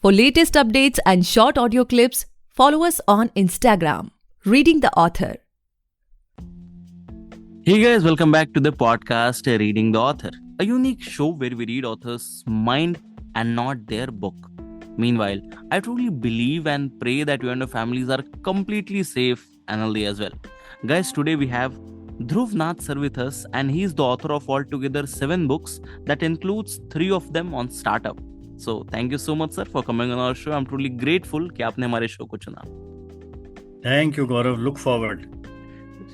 For latest updates and short audio clips, follow us on Instagram, Reading the Author. Hey guys, welcome back to the podcast Reading the Author, a unique show where we read authors' mind and not their book. Meanwhile, I truly believe and pray that you and your families are completely safe and healthy as well. Guys, today we have Dhruv Nath sir with us, and he is the author of altogether 7 books that includes 3 of them on startup. So thank you so much sir for coming on our show. I'm truly grateful कि आपने हमारे show को चुना. Thank you, Gaurav. Look forward.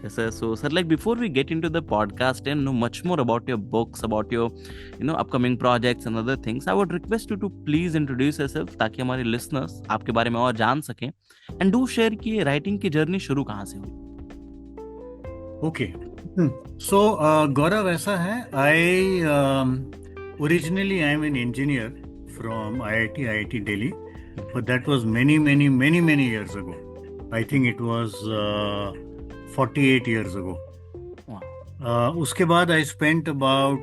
Yes, sir. So, sir, before we get into the podcast and know much more about your books, about your, upcoming projects and other things, I would request you to please introduce yourself ताकि हमारे listeners आपके बारे में और जान सकें, and do share कि writing की journey शुरू कहाँ से हुई. Okay. So, Gaurav, ऐसा है. Originally I am an engineer from IIT Delhi, but that was many years ago. I think it was 48 years ago. Wow. उसके बाद I spent about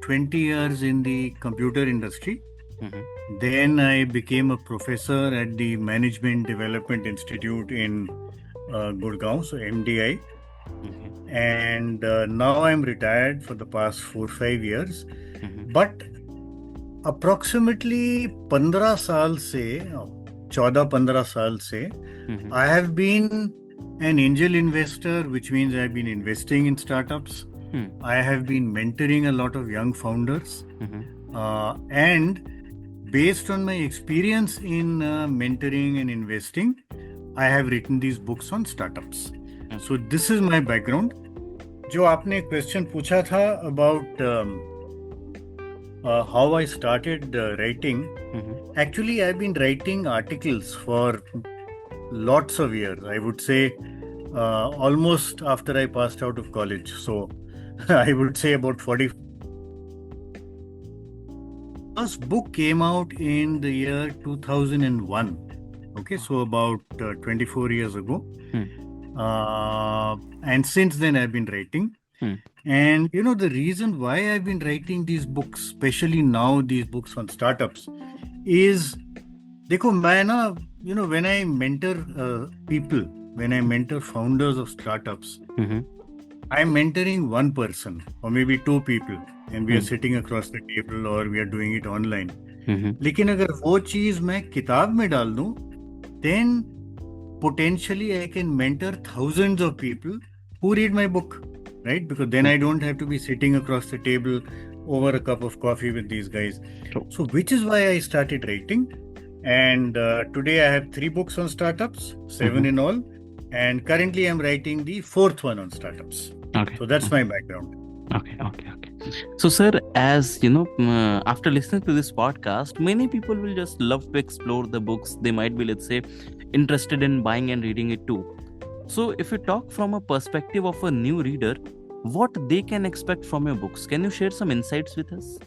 20 years in the computer industry. Mm-hmm. Then I became a professor at the Management Development Institute in Gurgaon, so MDI. Mm-hmm. And now I'm retired for the past 4-5 years. Mm-hmm. But approximately 15 साल से 14-15 साल से Mm-hmm. I have been an angel investor, which means I've been investing in startups. I have been mentoring a lot of young founders. Mm-hmm. And based on my experience in mentoring and investing, I have written these books on startups. So this is my background. जो आपने question पूछा था about how I started writing. Mm-hmm. Actually, I've been writing articles for lots of years. I would say almost after I passed out of college. So I would say about 40. First book came out in the year 2001. Okay, so about 24 years ago. And since then I've been writing. And the reason why I've been writing these books, especially now these books on startups, is देखो मैं ना when I mentor people, when I mentor founders of startups, Mm-hmm. I'm mentoring one person or maybe 2 people, and we are sitting across the table or we are doing it online. Mm-hmm. लेकिन अगर वो चीज मैं किताब में डाल दूं, then potentially I can mentor thousands of people who read my book, right? Because then I don't have to be sitting across the table over a cup of coffee with these guys. True. So which is why I started writing. And today I have 3 books on startups, 7 in all. And currently I'm writing the 4th one on startups. Okay. So that's my background. Okay. So, sir, as after listening to this podcast, many people will just love to explore the books. They might be, let's say, interested in buying and reading it too. So, if you talk from a perspective of a new reader, what they can expect from your books, can you share some insights with us?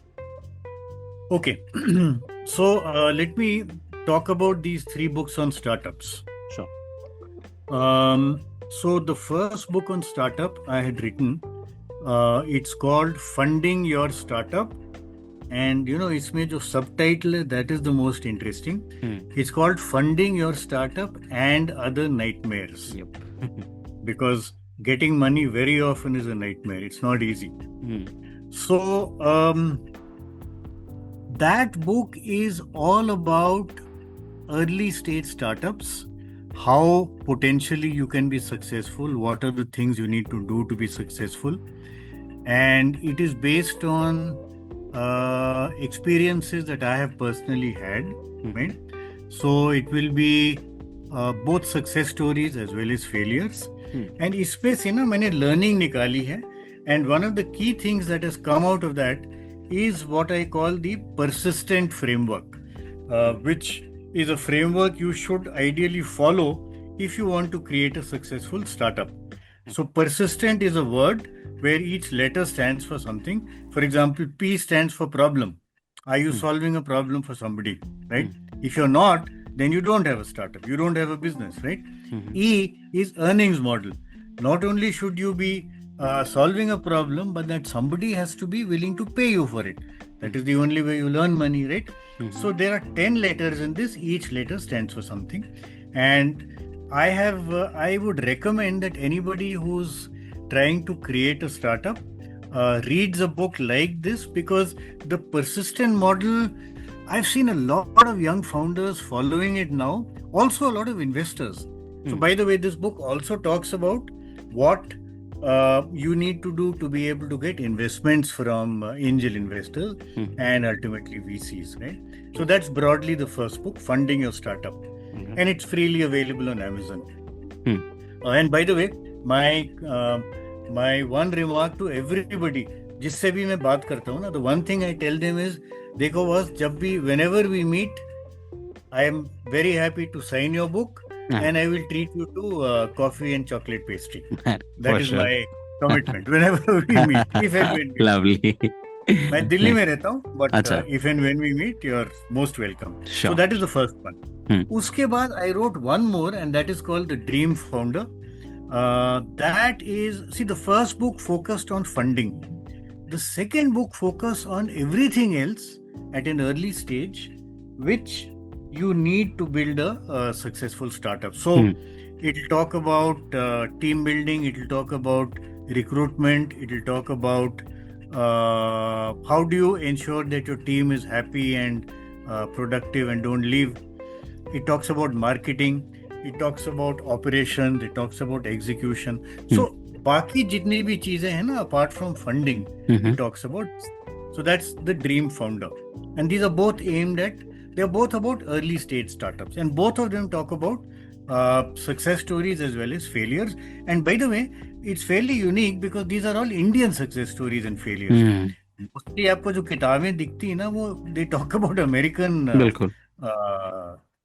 Okay. So let me talk about these 3 books on startups. Sure. So the first book on startup I had written, it's called Funding Your Startup. And इसमें जो subtitle है, that is the most interesting. It's called Funding Your Startup and Other Nightmares. Yep. Because getting money very often is a nightmare. It's not easy. So that book is all about early stage startups, how potentially you can be successful, what are the things you need to do to be successful. And it is based on experiences that I have personally had, right? So it will be both success stories as well as failures. And इसपे से ना मैंने learning निकाली है. And one of the key things that has come out of that is what I call the persistent framework, which is a framework you should ideally follow if you want to create a successful startup. So persistent is a word where each letter stands for something. For example, P stands for problem. Are you solving a problem for somebody, right? If you're not, then you don't have a startup. You don't have a business, right? E is earnings model. Not only should you be solving a problem, but that somebody has to be willing to pay you for it. That is the only way you learn money, right? So there are 10 letters in this. Each letter stands for something. And I would recommend that anybody who's trying to create a startup reads a book like this, because the persistent model, I've seen a lot of young founders following it now, also a lot of investors. So by the way, this book also talks about what you need to do to be able to get investments from angel investors and ultimately VCs, right? So that's broadly the first book, Funding Your Startup. And it's freely available on Amazon. And by the way, my one remark to everybody, जिससे भी मैं बात करता हूँ ना, the one thing I tell them is, देखो बस, जब भी whenever we meet, I am very happy to sign your book and I will treat you to coffee and chocolate pastry. That is my commitment whenever we meet. If and when we Lovely. मैं दिल्ली में रहता हूँ, but if and when we meet, you are most welcome. Sure. So that is the first one. उसके बाद I wrote one more, and that is called The Dream Founder. That is, see, the first book focused on funding. The second book focused on everything else at an early stage, which you need to build a successful startup. So it'll talk about team building, it'll talk about recruitment, it'll talk about how do you ensure that your team is happy and productive and don't leave. It talks about marketing, it talks about operations, it talks about execution. So बाकी जितनी भी चीजें हैं ना, apart from funding, it talks about. So that's The Dream Founder. And these are both they're both about early stage startups. And both of them talk about success stories as well as failures. And by the way, it's fairly unique because these are all Indian success stories and failures. Mostly आपको जो किताबें दिखती है ना, वो they talk about American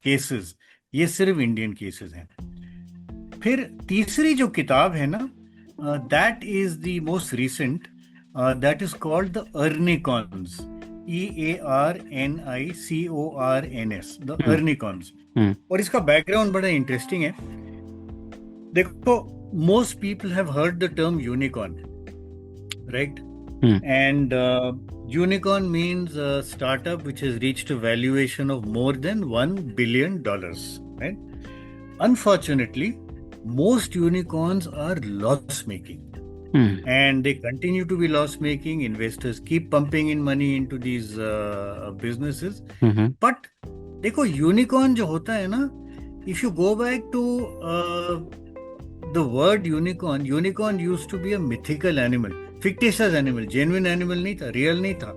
cases. ये सिर्फ Indian cases हैं. फिर तीसरी जो किताब है ना, that is the most recent. That is called The Earnicons. EARNICORNS. The Earnicons. और इसका background बड़ा interesting है. देखो, most people have heard the term unicorn, right? And unicorn means a startup which has reached a valuation of more than $1 billion, right? Unfortunately, most unicorns are loss-making. And they continue to be loss-making. Investors keep pumping in money into these businesses. But देखो, unicorn जो होता है ना, if you go back to the word unicorn used to be a mythical animal, fictitious animal, genuine animal नहीं था, real नहीं था,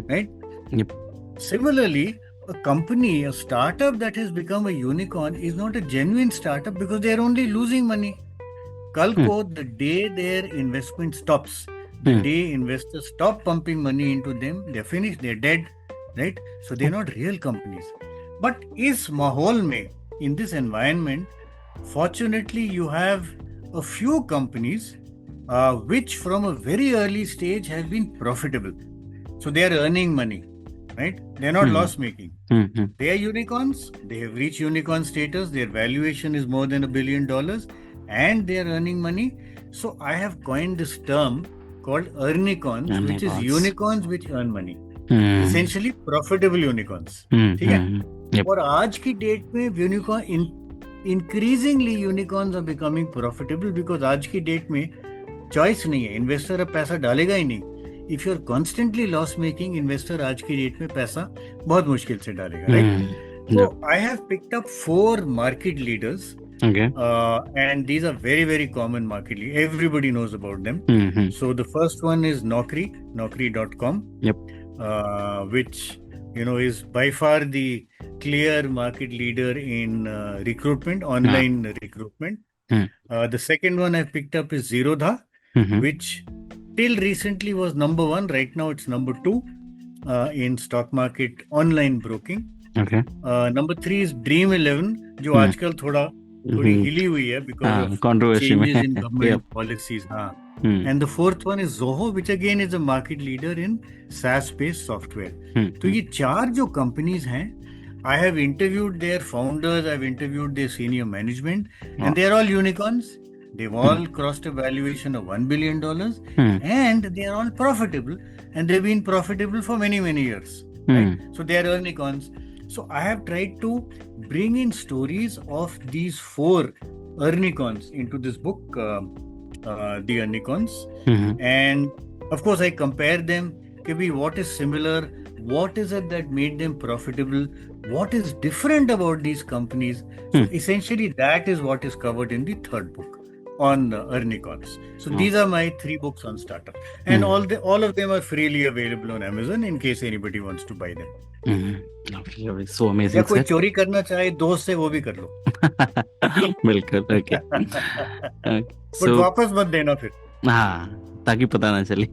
right? Yep. Similarly, a startup that has become a unicorn is not a genuine startup because they are only losing money. कल को, the day their investment stops, the day investors stop pumping money into them, they're finished, they're dead, right? So they're not real companies. But इस माहौल में, in this environment, fortunately you have a few companies which from a very early stage have been profitable. So they are earning money, right? They're not loss making. They are unicorns. They have reached unicorn status. Their valuation is more than $1 billion. And they are earning money. So I have coined this term called Earnicons, which is unicorns which earn money. Essentially profitable unicorns. ठीक है? और आज की date में unicorn increasingly unicorns are becoming profitable because आज की date में choice नहीं है. Investor अब पैसा डालेगा ही नहीं. If you are constantly loss making, investor आज की डेट में पैसा बहुत मुश्किल से डालेगा, right? So I have picked up 4 market leaders. Okay. And these are very, very common market leaders. Everybody knows about them. So the first one is Naukri.com. Yep. Which, is by far the clear market leader in recruitment, online recruitment. The second one I picked up is Zerodha, which till recently was number 1. Right now it's number 2 in stock market online broking. Okay. Number 3 is Dream11, जो आजकल थोड़ी हिली हुई है because of changes in government policies. And the fourth one is Zoho, which again is a market leader in SaaS-based software. तो ये 4 जो companies हैं, I have interviewed their founders, I've interviewed their senior management, and they are all unicorns. They've all crossed a valuation of $1 billion, and they are all profitable, and they've been profitable for many, many years. right? So they are Ernicons. So I have tried to bring in stories of these 4 Ernicons into this book, The Ernicons. And of course, I compare them. What is similar? What is it that made them profitable? What is different about these companies? So essentially, that is what is covered in the 3rd book on Ernicons. So these are my 3 books on startup, and all of them are freely available on Amazon in case anybody wants to buy them. So amazing. या कोई चोरी करना चाहे दोस्त से वो भी कर लो. बिल्कुल. Okay. But वापस मत देना फिर. हाँ, ताकि पता ना चले.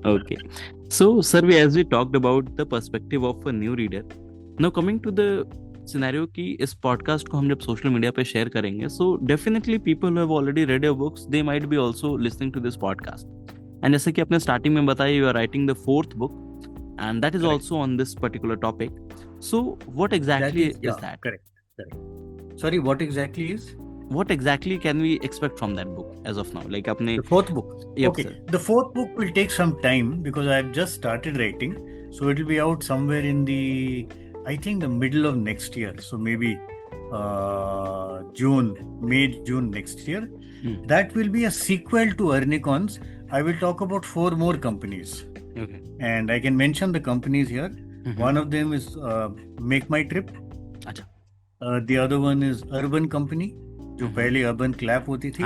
Okay. So, sir, as we talked about the perspective of a new reader, now coming to the scenario कि इस podcast को हम जब social media पे share करेंगे, so definitely people who have already read your books, they might be also listening to this podcast. And जैसे कि आपने starting में बताया, you are writing the 4th book, and that is also on this particular topic. So, what exactly is that? Correct. Sorry, what exactly is? What exactly can we expect from that book as of now? Like apne the 4th book. Yep, okay, sir. The 4th book will take some time because I have just started writing, so it will be out somewhere in the, I think, the middle of next year. So maybe June next year. That will be a sequel to Ernicons. I will talk about 4 more companies. Okay. And I can mention the companies here. One of them is Make My Trip. Acha. The other one is Urban Company, जो पहले Urban Clap होती थी.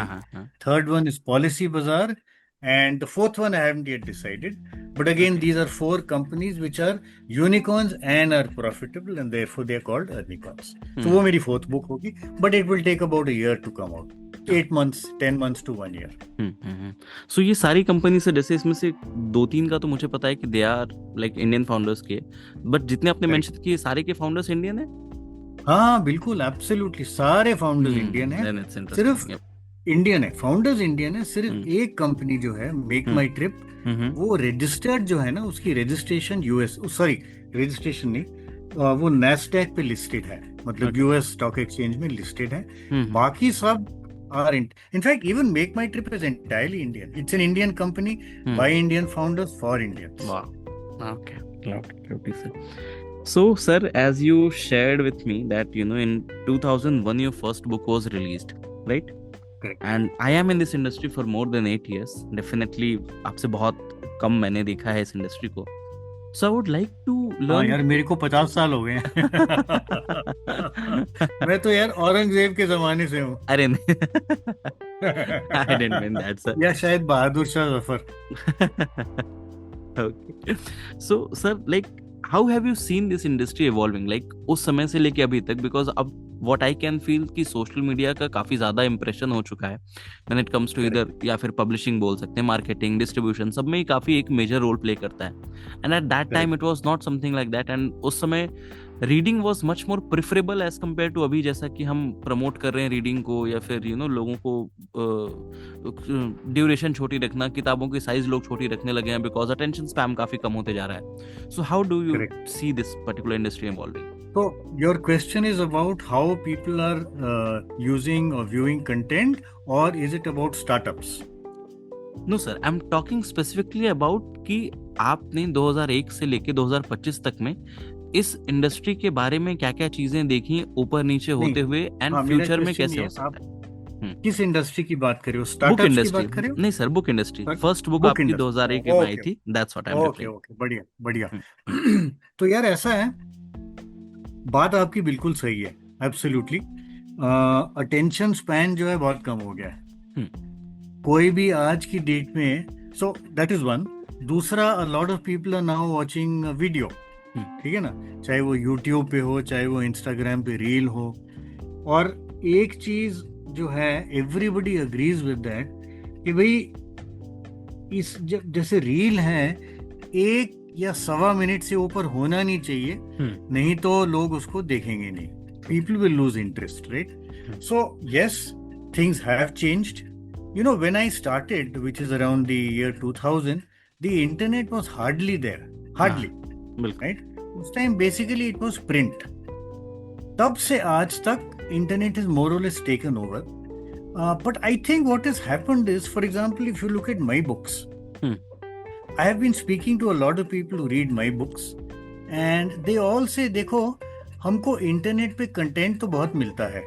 Third one is Policy Bazaar, and the 4th one I haven't yet decided. But again, these are 4 companies which are unicorns and are profitable, and therefore they are called Ernicons. So वो मेरी 4th book होगी, but it will take about a year to come out. 8 months, 10 months to 1 year. So ये सारी company से, जैसे इसमें से 2-3 का तो मुझे पता है कि they are like Indian founders के, but जितने आपने मेंशन किए सारे के फाउंडर्स इंडियन है? हाँ बिल्कुल, एब्सोल्युटली सारे फाउंडर्स इंडियन है. सिर्फ इंडियन है, फाउंडर्स इंडियन है. सिर्फ एक कंपनी जो है मेक माई ट्रिप, वो रजिस्टर्ड जो है ना, उसकी रजिस्ट्रेशन यूएस, सॉरी रजिस्ट्रेशन नहीं, वो नैस्डैक पे लिस्टेड है, मतलब यूएस स्टॉक एक्सचेंज में लिस्टेड है. बाकी सब are in fact even Make My Trip is entirely Indian. It's an Indian company by Indian founders for Indians. Wow. Okay, sir. So sir, as you shared with me that in 2001 your first book was released, right? Correct. And I am in this industry for more than 8 years. Definitely आपसे बहुत कम मैंने देखा है इस industry को. So I would like to learn. यार मेरे को 50 साल हो गए हैं. मैं तो यार औरंगजेब के जमाने से हूँ. अरे नहीं. I didn't mean that, sir. या शायद Bahadur Shah Zafar. Okay. So sir, like how have you seen this industry evolving? Like उस समय से लेके अभी तक, because अब what I can feel कि सोशल मीडिया का काफी ज्यादा इम्प्रेशन हो चुका है when it comes to either, या फिर पब्लिशिंग बोल सकते हैं, मार्केटिंग, डिस्ट्रीब्यूशन, सब में काफी एक मेजर रोल प्ले करता है. And at that time it was not something like that, and उस समय reading was much more preferable as compare to अभी, जैसा कि हम प्रमोट कर रहे हैं रीडिंग को, या फिर लोगों को ड्यूरेशन छोटी रखना, किताबों की साइज लोग छोटी रखने लगे हैं बिकॉज अटेंशन स्पैम काफी कम होते जा रहा है. So how do you see this particular industry evolving? So your question is about how people are using or viewing content, or is it about startups? No sir, I'm talking specifically about कि आपने 2001 से लेके 2025 तक में इस industry के बारे में क्या क्या चीजें देखी ऊपर नीचे होते हुए, एंड फ्यूचर में कैसे हो सकता है? किस इंडस्ट्री की बात कर रहे हो? स्टार्टअप्स की बात कर रहे हो? नहीं sir, book industry. First book आपकी 2001 में आई थी. That's what I am referring. Okay, बढ़िया. तो यार ऐसा है, बात आपकी बिल्कुल सही है, एब्सोल्युटली. अटेंशन स्पैन जो है बहुत कम हो गया है. कोई भी आज की डेट में, सो दैट इज वन. दूसरा, a lot of people are now watching video. ठीक है ना, चाहे वो यूट्यूब पे हो, चाहे वो इंस्टाग्राम पे रील हो. और एक चीज जो है, एवरीबडी अग्रीज विद दैट कि भाई इस जैसे रील है, 1 या 1.25 मिनट से ऊपर होना नहीं चाहिए, नहीं तो लोग उसको देखेंगे नहीं. People will lose interest, right? So yes, things have changed. When I started, which is around the year 2000, the internet was hardly there. Hardly. Right? Uस time basically it was print. तब से आज तक internet is more or less taken over. But I think what has happened is, for example, if you look at my books, I have been speaking to a lot of people who read my books and they all say देखो हमको internet पे content तो बहुत मिलता है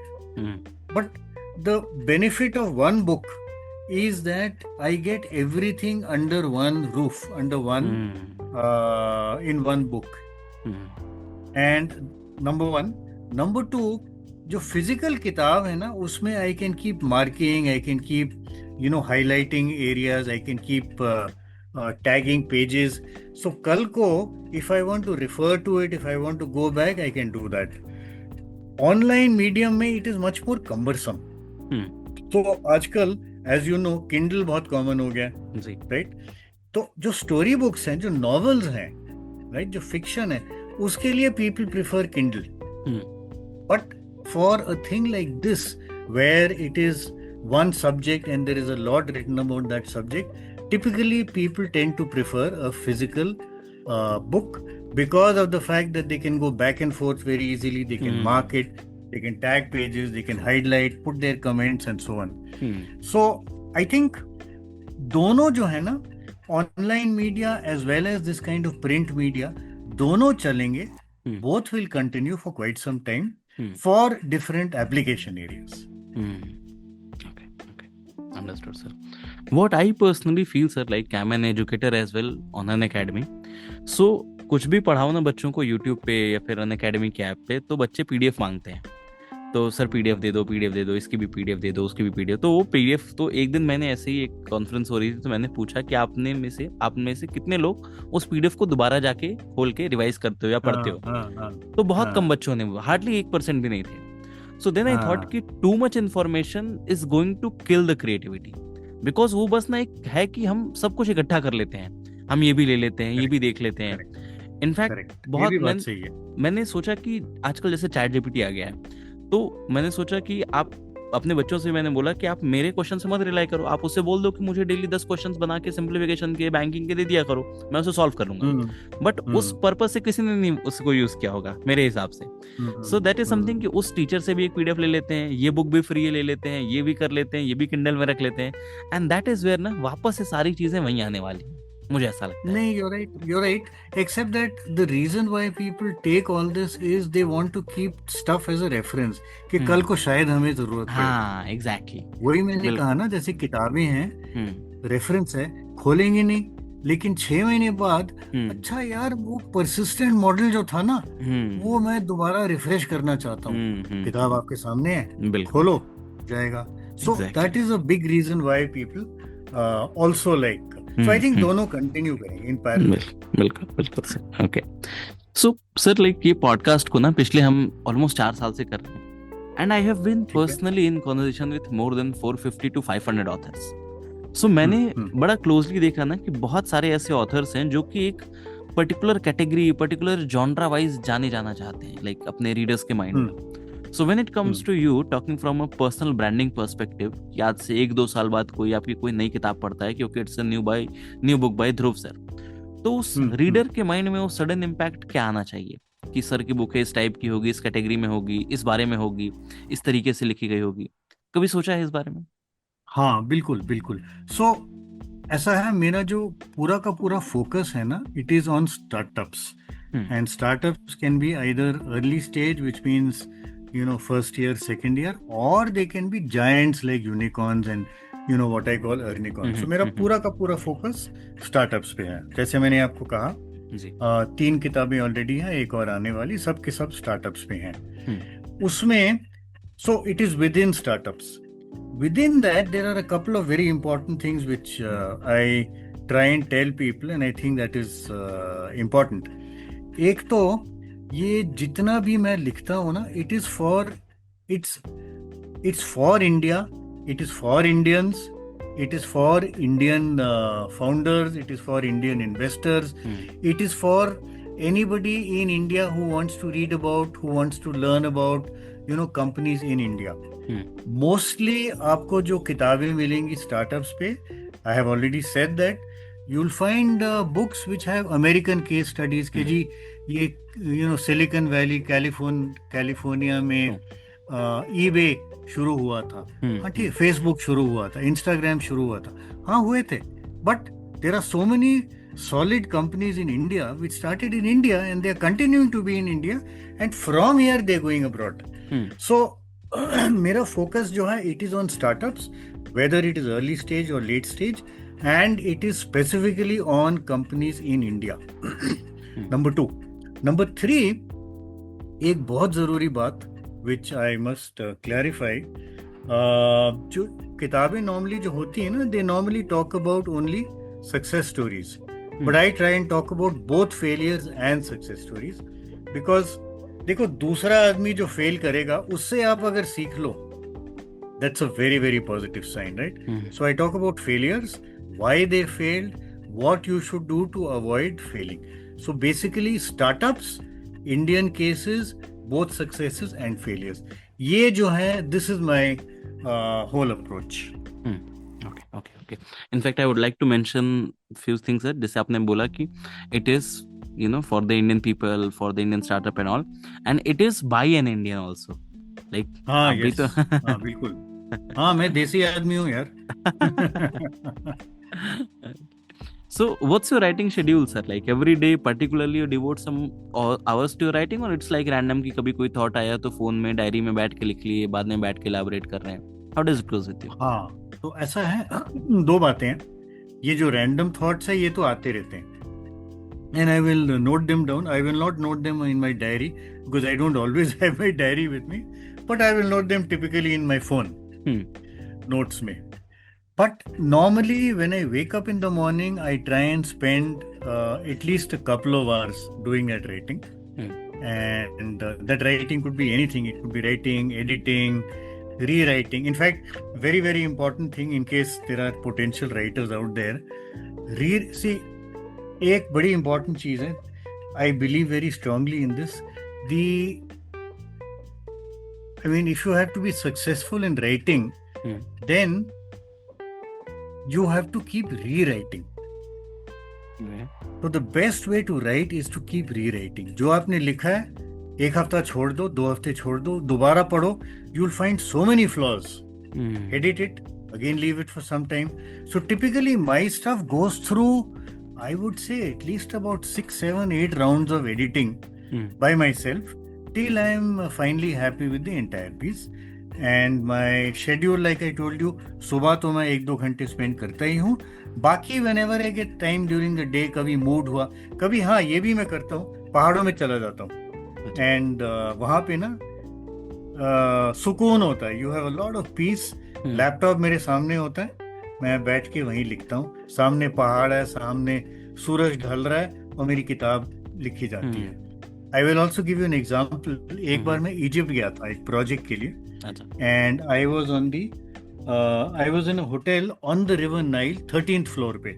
but the benefit of one book is that I get everything under one roof, under one in one book. And number one, number two, जो physical किताब है ना उसमें I can keep marking, I can keep highlighting areas, I can keep tagging pages. So कल को if I want to refer to it, if I want to go back, I can do that. Online medium में it is much more cumbersome. तो आजकल as you know Kindle बहुत common हो गया, right? तो जो स्टोरी बुक्स हैं, जो नॉवेल्स हैं, राइट, जो फिक्शन है, उसके लिए people prefer Kindle. But for a thing like this where it is one subject and there is a lot written about that subject, typically people tend to prefer a physical book because of the fact that they can go back and forth very easily, they can mark it, they can tag pages, they can highlight, put their comments and so on. So I think दोनों जो है ना, online media as well as this kind of print media, दोनों चलेंगे, both will continue for quite some time for different application areas. Okay. Understood, sir. What I personally feel, sir, like I'm an educator as well on an academy. So कुछ भी पढ़ाओ ना बच्चों को YouTube पे या फिर अन अकेडमी के ऐप पे, तो बच्चे PDF मांगते हैं. तो सर PDF दे दो, इसकी भी PDF दे दो, उसकी भी PDF. तो वो PDF, तो एक दिन मैंने ऐसे ही एक कॉन्फ्रेंस हो रही थी तो मैंने पूछा कि आप में से कितने लोग उस PDF को दोबारा जाके खोल के रिवाइज करते हो या पढ़ते हो. तो बहुत कम बच्चों ने, हार्डली 1% भी नहीं थे. So then I thought कि too much information is going to kill the creativity, because वो बस ना एक है कि हम सब कुछ इकट्ठा कर लेते हैं, हम ये भी ले लेते हैं, ये भी देख लेते हैं. इनफैक्ट बहुत मैंने सोचा कि आजकल जैसे चैट जीपीटी आ गया है, तो मैंने सोचा कि आप अपने बच्चों से, मैंने बोला कि आप मेरे क्वेश्चन से मत रिलाई करो, आप उससे बोल दो कि मुझे डेली 10 क्वेश्चंस बना के सिंप्लीफिकेशन के, बैंकिंग के दे दिया करो, मैं उसे सॉल्व कर लूंगा. बट उस पर्पस से किसी ने नहीं उसको यूज किया होगा मेरे हिसाब से. सो दैट इज समथिंग कि उस टीचर से भी एक पीडीएफ ले लेते हैं, ये बुक भी फ्री ले लेते हैं, ये भी कर लेते हैं, ये भी किंडल में रख लेते हैं, एंड दैट इज वेयर ना वापस से सारी चीजें वहीं आने वाली हैं, मुझे ऐसा लगता है. नहीं, you're right. Except that the reason why people take all this is they want to keep stuff as a reference कि कल को शायद हमें जरूरत पड़े. हाँ, एग्जैक्टली. वही मैंने कहा ना, जैसे किताबें हैं, रेफरेंस है, खोलेंगे नहीं, लेकिन 6 महीने बाद अच्छा यार वो परसिस्टेंट मॉडल जो था ना, वो मैं दोबारा रिफ्रेश करना चाहता हूँ. किताब आपके सामने है, खोलो, जाएगा. So that is a big reason why people also like. So I think दोनों कंटिन्यू करेंगे इन पैरेलल. बिल्कुल sir. Okay. So sir, like ये पॉडकास्ट को ना पिछले हम ऑलमोस्ट 4 साल से कर रहे हैं, and I have been personally in conversation with more than 450 to 500 authors. So मैंने बड़ा क्लोजली देखा ना कि बहुत सारे ऐसे ऑथर्स हैं जो कि एक particular category, particular genre wise जाना चाहते हैं, लाइक अपने रीडर्स के माइंड में. So when it comes to you talking from a personal branding perspective, आज से 1-2 साल बाद कोई आपकी कोई नई किताब पढ़ता है क्योंकि it's a new book by Dhruv sir, तो उस रीडर के माइंड में वो सडन इम्पैक्ट क्या आना चाहिए कि सर की बुक है, इस टाइप की होगी, इस कैटेगरी में होगी, इस बारे में होगी, इस तरीके से लिखी गई होगी. कभी सोचा है इस बारे में? हाँ, बिल्कुल. सो ऐसा है, मेरा जो पूरा का पूरा फोकस है ना, it is on startups. And startups can be either early stage, which means first year, second year, or they can be giants like unicorns and what I call unicorns. So मेरा पूरा का पूरा focus startups पे है. जैसे मैंने आपको कहा, 3 किताबें ऑलरेडी हैं, एक और आने वाली, सब के सब स्टार्टअप्स पे हैं. उसमें so it is within startups. Within that there are a couple of very important things which I try and tell people, and I think that is important. एक तो ये जितना भी मैं लिखता हूँ ना, it is for India, it is for Indians, it is for Indian founders, it is for Indian investors, it is for anybody in India who wants to read about, who wants to learn about companies in India. Mostly आपको जो किताबें मिलेंगी startups पे, I have already said that you will find books which have American case studies के जी ये silicon valley, California में eBay शुरू हुआ था, हाँ ठीक, फेसबुक शुरू हुआ था, इंस्टाग्राम शुरू हुआ था, हाँ हुए थे, but there are so many solid companies in India which started in India and they are continuing to be in India, and from here they are going abroad. So मेरा focus जो है, it is on startups, whether it is early stage or late stage, and it is specifically on companies in India. Number 2. Number 3, एक बहुत ज़रूरी बात which I must clarify, जो किताबें normally जो होती है ना, they normally talk about only success stories, but I try and talk about both failures and success stories, because देखो दूसरा आदमी जो फेल करेगा उससे आप अगर सीख लो, that's a very very positive sign, right? So I talk about failures, why they failed, what you should do to avoid failing. So basically startups, Indian cases, both successes and failures. ये जो है, this is my whole approach. Okay. In fact, I would like to mention few things that जैसे आपने बोला कि it is, you know, for the Indian people, for the Indian startup and all, and it is by an Indian also. Like हाँ, अभी yes. तो हाँ, बिल्कुल. हाँ, मैं देसी आदमी हूँ यार. So what's your writing schedule, sir? Like every day particularly you devote some hours to your writing, or it's like random कि कभी कोई thought आया तो phone में डायरी में बैठ के लिख लिए, बाद में बैठ के elaborate कर रहे हैं? How does it goes with you? हाँ, तो ऐसा है, दो बातें हैं. ये जो random thoughts है ये तो आते रहते हैं, and I will note them down. I will not note them in my diary because I don't always have my diary with me, but I will note them typically in my phone notes में. But normally when I wake up in the morning, I try and spend at least a couple of hours doing that writing. And that writing could be anything. It could be writing, editing, rewriting. In fact, very, very important thing in case there are potential writers out there. See, एक बड़ी important चीज़ है. I believe very strongly in this. I mean, if you have to be successful in writing, then you have to keep rewriting. So the best way to write is to keep rewriting. जो आपने लिखा है, एक हफ्ता छोड़ दो, 2 हफ्ते छोड़ दो, दोबारा पढ़ो, you'll find so many flaws. Edit it, again leave it for some time. So typically my stuff goes through, I would say, at least about 6, 7, 8 rounds of editing by myself till I'm finally happy with the entire piece. And my schedule, like I told you, सुबह तो मैं 1-2 घंटे spend करता ही हूँ. बाकी whenever I get time during the day, कभी mood हुआ, कभी हाँ ये भी मैं करता हूँ, पहाड़ों में चला जाता हूँ. And वहाँ पे ना सुकून होता है. You have a lot of peace. Laptop मेरे सामने होता है, मैं बैठ के वहीं लिखता हूँ. सामने पहाड़ है, सामने सूरज ढल रहा है और मेरी किताब लिखी जाती है. I will also give you an example. एक बार मैं इजिप्ट गया था एक प्रोजेक्ट के लिए. And I was in a hotel on the river Nile, 13th floor पे.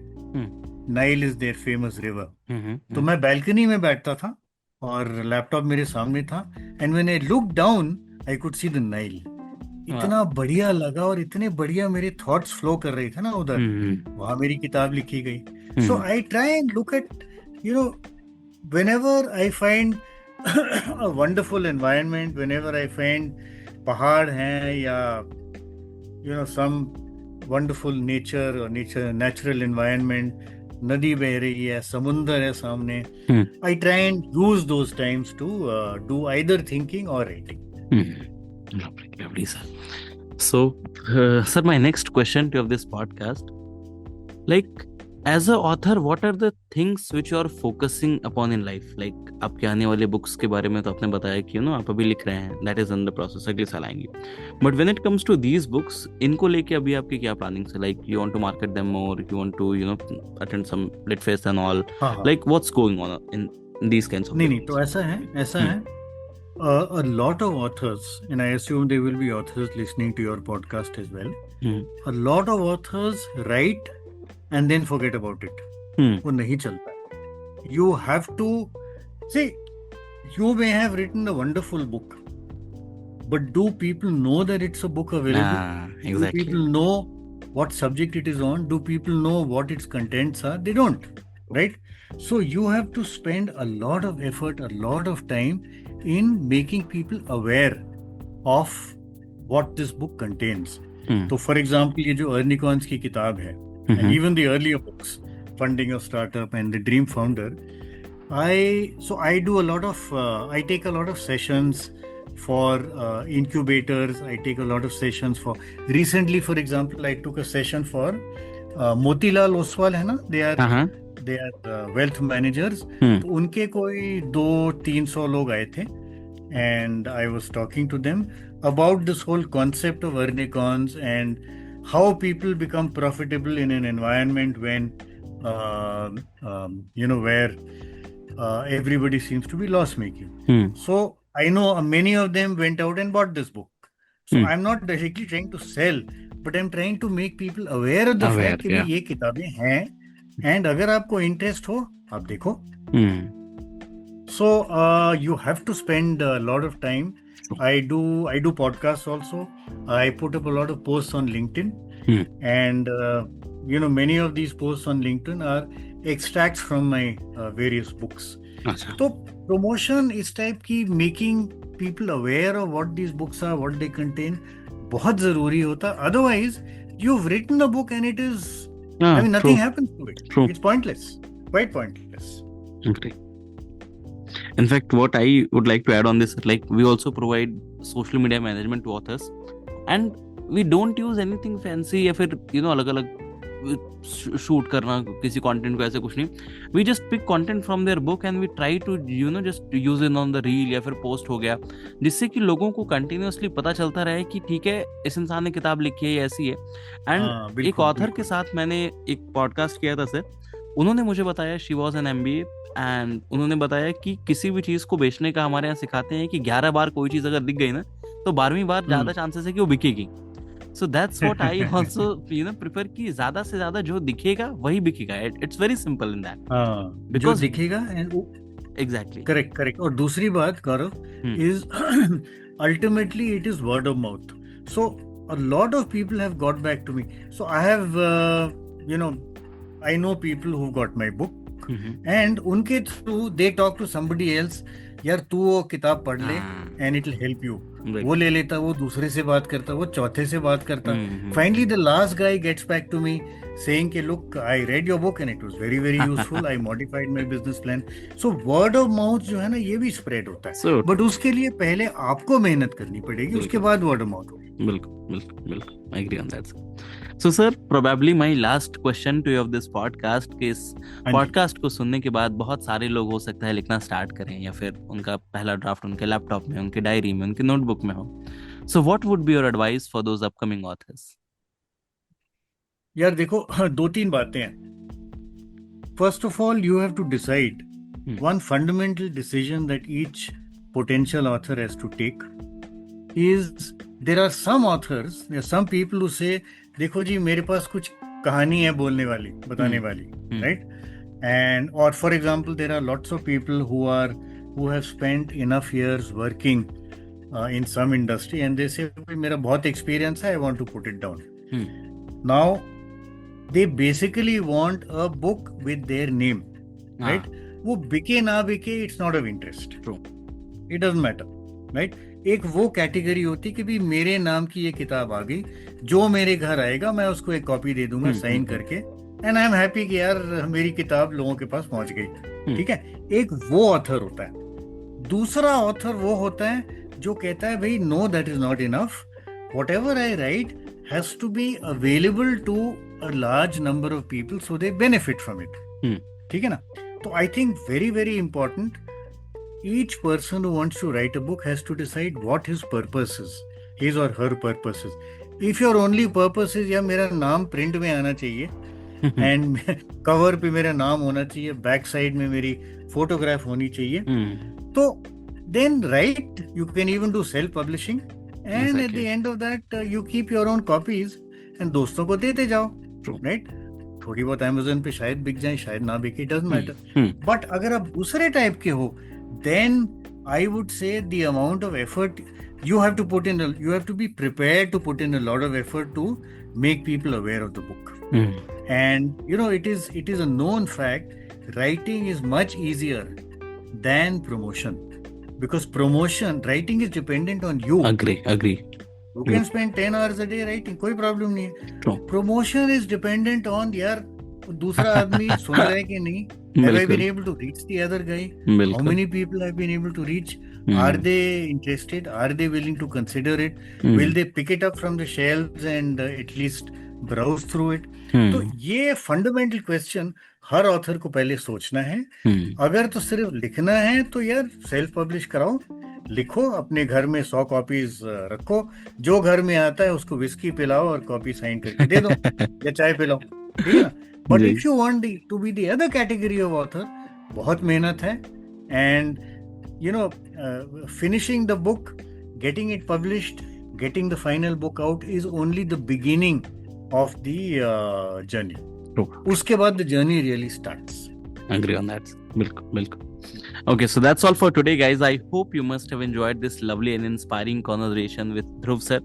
Nile is their famous river. तो मैं balcony में बैठता था और लैपटॉप मेरे सामने था. And when I looked down, I could see the Nile. इतना बढ़िया लगा और इतने बढ़िया मेरे thoughts flow कर रहे थे ना उधर. वहाँ मेरी किताब लिखी गई. So I try and look at, you know, whenever I find a wonderful environment, whenever I find पहाड़ हैं या you know some wonderful nature or natural environment, नदी बह रही है, समुंदर है सामने, I try and use those times to do either thinking or writing. Lovely, sir. So, sir, my next question to this podcast, like, as a author, what are the things which you are focusing upon in life? Like, आपके आने वाले books के बारे में तो आपने बताया कि आप अभी लिख रहे हैं, that is in the process, अगले साल आएंगी. But when it comes to these books, इनको लेके अभी आपकी क्या plannings है? Like, you want to market them more, you want to, attend some lit fest and all. Like, what's going on in these kinds of things? नहीं, तो ऐसा है. A lot of authors, and I assume there will be authors listening to your podcast as well. A lot of authors write and then forget about it. वो नहीं चलता. You have to see, you may have written a wonderful book, but do people know that it's a book available? Exactly. Do people know what subject it is on? Do people know what its contents are? They don't, right? So you have to spend a lot of effort, a lot of time in making people aware of what this book contains. So for example, ये जो अर्निकॉन्स की किताब है, and even the earlier books, funding a startup and the dream founder, I do a lot of I take a lot of sessions for incubators. I take a lot of sessions for recently, for example, I took a session for Motilal Oswal है ना, they are wealth managers. तो उनके कोई 200-300 लोग आए थे, and I was talking to them about this whole concept of earn-a-cons and how people become profitable in an environment when where everybody seems to be loss making. So I know many of them went out and bought this book. So I'm not directly trying to sell, but I'm trying to make people aware of the fact कि ये किताबें हैं, and अगर आपको interest हो आप देखो. So you have to spend a lot of time. I do podcasts also. I put up a lot of posts on LinkedIn, and many of these posts on LinkedIn are extracts from my various books. So promotion is type की making people aware of what these books are, what they contain, बहुत जरूरी होता. Otherwise, you've written a book and it is, nothing happens to it. True. It's pointless, quite pointless. Okay. In fact, what I would like to add on this, like we also provide social media management to authors, and we don't use anything fancy या फिर अलग-अलग shoot करना किसी content को, ऐसे कुछ नहीं. We just pick content from their book and we try to just use it on the reel या फिर पोस्ट हो गया, जिससे कि लोगों को कंटिन्यूअसली पता चलता रहे कि ठीक है इस इंसान ने किताब लिखी है, ऐसी है. एंड एक ऑथर के साथ मैंने एक पॉडकास्ट किया था सर, उन्होंने मुझे बताया she was an MBA, and उन्होंने बताया कि किसी भी चीज को बेचने का हमारे यहाँ सिखाते हैं कि 11 बार कोई चीज अगर दिख गई ना तो 12वीं बार ज्यादा चांसेस है कि वो बिकेगी. So that's what I also prefer कि ज्यादा से ज्यादा जो दिखेगा वही बिकेगा. It's very simple in that, because दिखेगा एंड एग्जैक्टली करेक्ट. और दूसरी बात Gaurav is ultimately it is word of mouth. So a lot of people have got back to me. So I have I know people who got my book, and उनके through they talk to somebody else, यार तू वो किताब पढ़ ले and it will help you. वो ले लेता, वो दूसरे से बात करता, वो चौथे से बात करता. Finally the last guy gets back to me saying कि look, I read your book and it was very very useful. I modified my business plan. So word of mouth जो है ना ये भी spread होता है, but उसके लिए पहले आपको मेहनत करनी पड़ेगी, उसके बाद word of mouth होगी. बिल्कुल I agree on that. So sir, probably my last question to you of this podcast कि इस podcast को सुनने के बाद बहुत सारे लोग हो सकता है लिखना स्टार्ट करें, या फिर उनका पहला ड्राफ्ट उनके लैपटॉप में, उनके डायरी में, उनके नोटबुक में हो. So what would be your advice for those upcoming authors? यार देखो, 2-3 बातें हैं. First of all, you have to decide one fundamental decision that each potential author has to take is there are some authors, there are some people who say देखो जी मेरे पास कुछ कहानी है बोलने वाली, बताने वाली, right? And or for example there are lots of people who have spent enough years working in some industry and they say मेरा बहुत experience है, I want to put it down. Now they basically want a book with their name, right? वो बिके ना बिके, it's not of interest. True. It doesn't matter, right? एक वो category होती कि भी मेरे नाम की ये किताब आ गई, जो मेरे घर आएगा मैं उसको एक कॉपी दे दूंगा साइन करके, एंड आई एम हैप्पी कि यार मेरी किताब लोगों के पास पहुंच गई. ठीक है, एक वो ऑथर होता है. दूसरा ऑथर वो होता है जो कहता है भाई no that is not enough, whatever I write has to be available to a large number of people so they benefit from it. ठीक है ना? तो I think very very important, each person who wants to write a book has to decide what his purpose is, his or her purpose is. If your only purpose is या मेरा नाम print में आना चाहिए and cover पे मेरा नाम होना चाहिए, बैक साइड में मेरी फोटोग्राफ होनी चाहिए, तो then write. You can even do self publishing and at the end of that you keep your own copies and दोस्तों को देते जाओ, right? थोड़ी बहुत Amazon पे शायद बिक जाए, शायद ना बिके, doesn't matter. बट अगर आप दूसरे टाइप के हो, then I would say the amount of effort you have to put in, you have to be prepared to put in a lot of effort to make people aware of the book. And it is a known fact, writing is much easier than promotion, because writing is dependent on you. Agree. You can spend 10 hours a day writing, कोई problem नहीं है. Promotion is dependent on यार दूसरा आदमी सुन रहा है कि नहीं, have I been able to reach the other guy, how many people I've been able to reach, are they interested, are they willing to consider it, will they pick it up from the shelves and at least browse through it. तो ये fundamental question हर author को पहले सोचना है. अगर तो सिर्फ लिखना है तो यार सेल्फ पब्लिश कराओ, लिखो, अपने घर में 100 कॉपीज रखो, जो घर में आता है उसको विस्की पिलाओ और कॉपी साइन करके दे दो या चाय पिलाओ, ठीक है. But if you want to be the other category of author, बहुत मेहनत है. And you know, finishing the book, getting it published, getting the final book out is only the beginning of the journey. उसके बाद the journey really starts. Agree on that. बिल्कुल. Okay, so that's all for today, guys. I hope you must have enjoyed this lovely and inspiring conversation with Dhruv sir.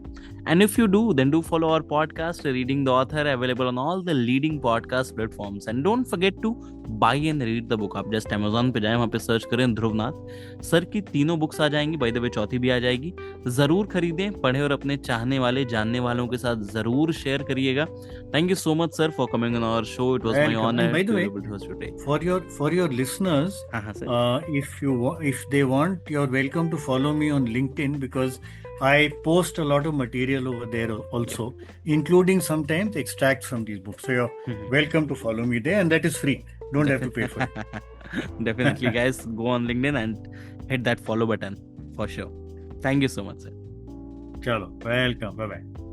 And if you do, then do follow our podcast, Reading the Author, available on all the leading podcast platforms. And don't forget to buy and read the book. आप just Amazon पे जाएं, वहाँ पे search करें Dhruvnath sir की 3 books आ जाएंगी. By the way 4थी भी आ जाएगी. जरूर खरीदें, पढ़ें और अपने चाहने वाले, जानने वालों के साथ जरूर शेयर करिएगा. Thank you so much, sir, for coming on our show. It was my honor by the to way, be able to host today. For your listeners, if they want, you're welcome to follow me on LinkedIn, because I post a lot of material over there also, including sometimes extracts from these books. So you're welcome to follow me there, and that is free. Don't have to pay for it. Definitely, guys, go on LinkedIn and hit that follow button for sure. Thank you so much, sir. Chalo, welcome. Bye bye.